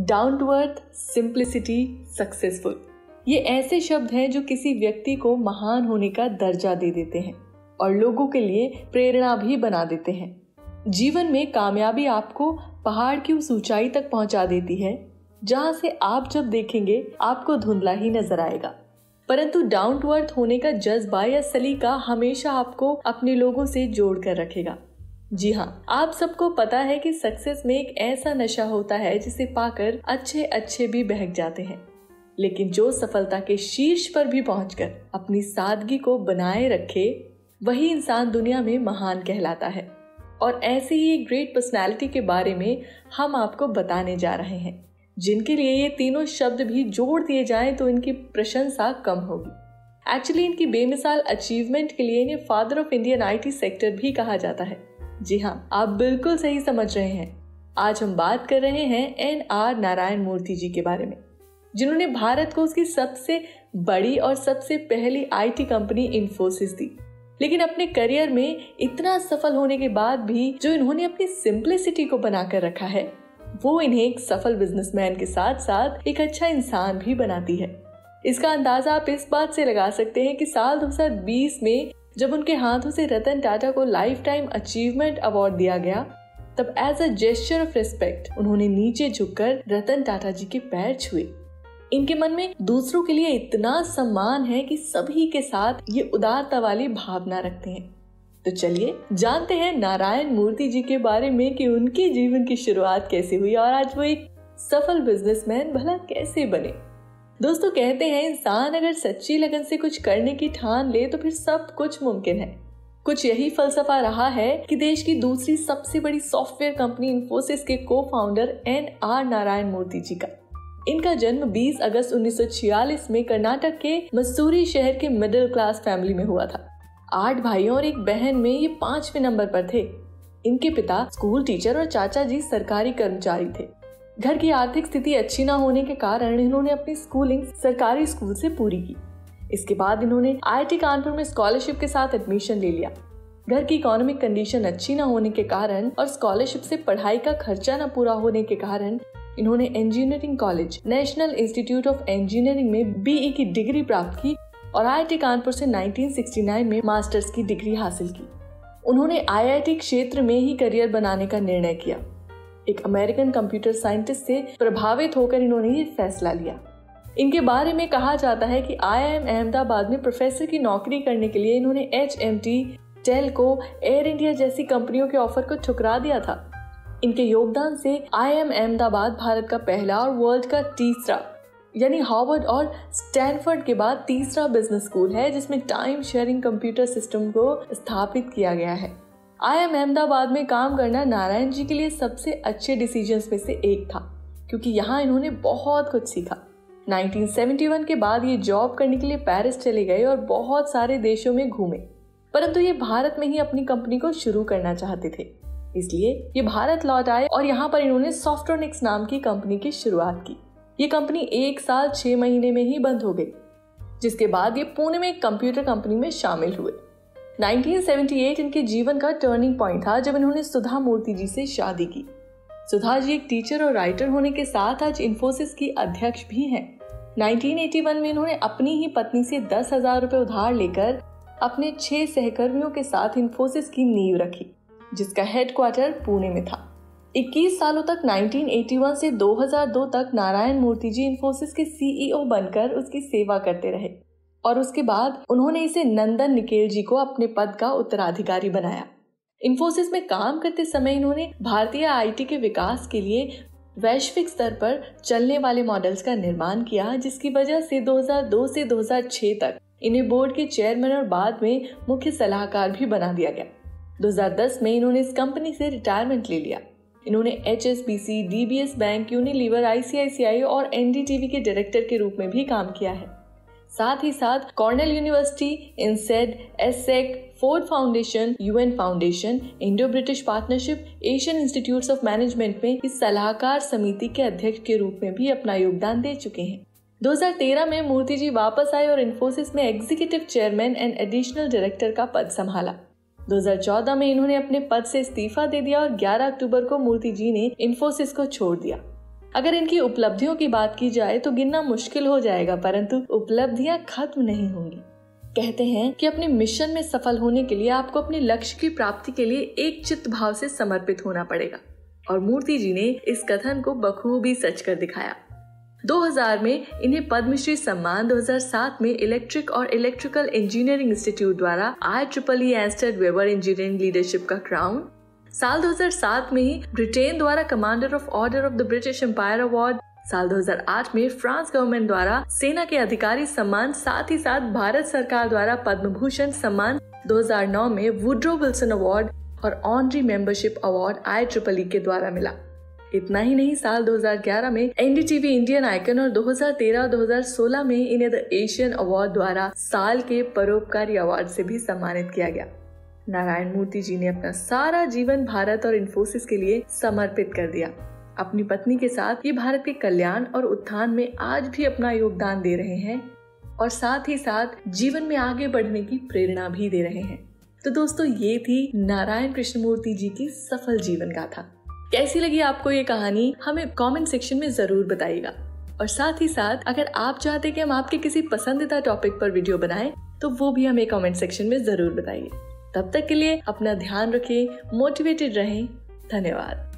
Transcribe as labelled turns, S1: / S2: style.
S1: Down to earth, simplicity, successful, ये ऐसे शब्द हैं जो किसी व्यक्ति को महान होने का दर्जा दे देते हैं और लोगों के लिए प्रेरणा भी बना देते हैं। जीवन में कामयाबी आपको पहाड़ की उस ऊंचाई तक पहुंचा देती है जहां से आप जब देखेंगे आपको धुंधला ही नजर आएगा, परंतु डाउन टू अर्थ होने का जज्बा या सलीका हमेशा आपको अपने लोगों से जोड़ कर रखेगा। जी हाँ, आप सबको पता है कि सक्सेस में एक ऐसा नशा होता है जिसे पाकर अच्छे भी बहक जाते हैं, लेकिन जो सफलता के शीर्ष पर भी पहुंचकर अपनी सादगी को बनाए रखे, वही इंसान दुनिया में महान कहलाता है। और ऐसे ही एक ग्रेट पर्सनालिटी के बारे में हम आपको बताने जा रहे हैं, जिनके लिए ये तीनों शब्द भी जोड़ दिए जाएं तो इनकी प्रशंसा कम होगी। एक्चुअली इनकी बेमिसाल अचीवमेंट के लिए इन्हें father of Indian IT sector भी कहा जाता है। जी हाँ, आप बिल्कुल सही समझ रहे हैं। आज हम बात कर रहे हैं NR नारायण मूर्ति जी के बारे में, जिन्होंने भारत को उसकी सबसे बड़ी और सबसे पहली IT कंपनी इन्फोसिस दी। लेकिन अपने करियर में इतना सफल होने के बाद भी जो इन्होंने अपनी सिंप्लिसिटी को बनाकर रखा है, वो इन्हें एक सफल बिजनेसमैन के साथ साथ एक अच्छा इंसान भी बनाती है। इसका अंदाजा आप इस बात से लगा सकते हैं कि साल 2020 में जब उनके हाथों से रतन टाटा को लाइफ टाइम अचीवमेंट अवार्ड दिया गया, तब as a gesture of respect उन्होंने नीचे झुककर रतन टाटा जी के पैर छुए। इनके मन में दूसरों के लिए इतना सम्मान है कि सभी के साथ ये उदारता वाली भावना रखते हैं। तो चलिए जानते हैं नारायण मूर्ति जी के बारे में कि उनके जीवन की शुरुआत कैसे हुई और आज वो एक सफल बिजनेसमैन भला कैसे बने। दोस्तों, कहते हैं इंसान अगर सच्ची लगन से कुछ करने की ठान ले तो फिर सब कुछ मुमकिन है। कुछ यही फलसफा रहा है कि देश की दूसरी सबसे बड़ी सॉफ्टवेयर कंपनी इन्फोसिस के को-फाउंडर NR नारायण मूर्ति जी का। इनका जन्म 20 अगस्त 1946 में कर्नाटक के मसूरी शहर के मिडिल क्लास फैमिली में हुआ था। 8 भाइयों और एक बहन में ये 5वें नंबर पर थे। इनके पिता स्कूल टीचर और चाचा जी सरकारी कर्मचारी थे। घर की आर्थिक स्थिति अच्छी न होने के कारण इन्होंने अपनी स्कूलिंग सरकारी स्कूल से पूरी की। इसके बाद इन्होंने IIT कानपुर में स्कॉलरशिप के साथ एडमिशन ले लिया। घर की इकोनॉमिक कंडीशन अच्छी न होने के कारण और स्कॉलरशिप से पढ़ाई का खर्चा न पूरा होने के कारण इन्होंने engineering college national institute of engineering में BE की डिग्री प्राप्त की और IIT कानपुर से 1969 में मास्टर्स की डिग्री हासिल की। उन्होंने IIT क्षेत्र में ही करियर बनाने का निर्णय किया। एक अमेरिकन कंप्यूटर साइंटिस्ट से प्रभावित होकर इन्होंने ये फैसला लिया। इनके बारे में कहा जाता है कि IIM अहमदाबाद में प्रोफेसर की नौकरी करने के लिए इन्होंने HMT, टेल्को, एयर इंडिया जैसी कंपनियों के ऑफर को ठुकरा दिया था। इनके योगदान से IIM अहमदाबाद भारत का पहला और वर्ल्ड का तीसरा यानी हार्वर्ड और स्टैनफोर्ड के बाद तीसरा बिजनेस स्कूल है जिसमें टाइम शेयरिंग कंप्यूटर सिस्टम को स्थापित किया गया है। IIM अहमदाबाद में काम करना नारायण जी के लिए सबसे अच्छे डिसीजंस में से एक था, क्योंकि यहाँ इन्होंने बहुत कुछ सीखा। 1971 के बाद ये जॉब करने के लिए पेरिस चले गए और बहुत सारे देशों में घूमे, परंतु ये भारत में ही अपनी कंपनी को शुरू करना चाहते थे। इसलिए ये भारत लौट आए और यहाँ पर इन्होंने सॉफ्ट्रोनिक्स नाम की कंपनी की शुरुआत की। ये कंपनी 1 साल 6 महीने में ही बंद हो गई, जिसके बाद ये पुणे में एक कंप्यूटर कंपनी में शामिल हुए। 1978 इनके जीवन का टर्निंग पॉइंट था जब इन्होंने सुधा मूर्ति जी से शादी की। सुधा जी एक टीचर और राइटर होने के साथ आज इन्फोसिस की अध्यक्ष भी हैं। 1981 में इन्होंने अपनी ही पत्नी से 10,000 रुपए उधार लेकर अपने 6 सहकर्मियों के साथ इन्फोसिस की नींव रखी, जिसका हेडक्वार्टर पुणे में था। 21 सालों तक 1981 से 2002 तक नारायण मूर्ति जी इन्फोसिस के CEO बनकर उसकी सेवा करते रहे और उसके बाद उन्होंने इसे नंदन निकेल जी को अपने पद का उत्तराधिकारी बनाया। इन्फोसिस में काम करते समय इन्होंने भारतीय IT के विकास के लिए वैश्विक स्तर पर चलने वाले मॉडल्स का निर्माण किया, जिसकी वजह से 2002 से 2006 तक इन्हें बोर्ड के चेयरमैन और बाद में मुख्य सलाहकार भी बना दिया गया। 2010 में इन्होंने इस कंपनी से रिटायरमेंट ले लिया। इन्होंने HSBC, DBS bank, Unilever, ICICI और NDTV के डायरेक्टर के रूप में भी काम किया है। साथ ही साथ Cornell university, INSEAD, ESSEC, Ford foundation, UN foundation, Indo British partnership, Asian institutes of management में इस सलाहकार समिति के अध्यक्ष के रूप में भी अपना योगदान दे चुके हैं। 2013 में मूर्ति जी वापस आए और इन्फोसिस में executive chairman and additional director का पद संभाला। 2014 में इन्होंने अपने पद से इस्तीफा दे दिया और 11 अक्टूबर को मूर्ति जी ने इन्फोसिस को छोड़ दिया। अगर इनकी उपलब्धियों की बात की जाए तो गिनना मुश्किल हो जाएगा, परंतु उपलब्धियां खत्म नहीं होंगी। कहते हैं कि अपने मिशन में सफल होने के लिए आपको अपने लक्ष्य की प्राप्ति के लिए एक चित्त भाव से समर्पित होना पड़ेगा, और मूर्ति जी ने इस कथन को बखूबी सच कर दिखाया। 2000 में इन्हें पद्मश्री सम्मान, 2007 में इलेक्ट्रिक और इलेक्ट्रिकल इंजीनियरिंग इंस्टीट्यूट द्वारा IEEE Ernst Weber engineering leadership का क्राउन, साल 2007 में ही ब्रिटेन द्वारा commander of order of the British Empire award, साल 2008 में फ्रांस गवर्नमेंट द्वारा सेना के अधिकारी सम्मान, साथ ही साथ भारत सरकार द्वारा पद्म भूषण सम्मान, 2009 में वुड्रो विल्सन अवार्ड और ऑनरी मेंबरशिप अवार्ड IEEE के द्वारा मिला। इतना ही नहीं, साल 2011 में NDTV इंडियन आइकन और 2013-2016 में इन्हें द एशियन अवार्ड द्वारा साल के परोपकारी अवार्ड से भी सम्मानित किया गया। नारायण मूर्ति जी ने अपना सारा जीवन भारत और इन्फोसिस के लिए समर्पित कर दिया। अपनी पत्नी के साथ ये भारत के कल्याण और उत्थान में आज भी अपना योगदान दे रहे हैं और साथ ही साथ जीवन में आगे बढ़ने की प्रेरणा भी दे रहे हैं। तो दोस्तों, ये थी नारायण कृष्णमूर्ति जी की सफल जीवन गाथा। कैसी लगी आपको ये कहानी, हमें कमेंट सेक्शन में जरूर बताइएगा। और साथ ही साथ अगर आप चाहते कि हम आपके किसी पसंदीदा टॉपिक पर वीडियो बनाएं तो वो भी हमें कमेंट सेक्शन में जरूर बताइए। तब तक के लिए अपना ध्यान रखें, मोटिवेटेड रहें। धन्यवाद।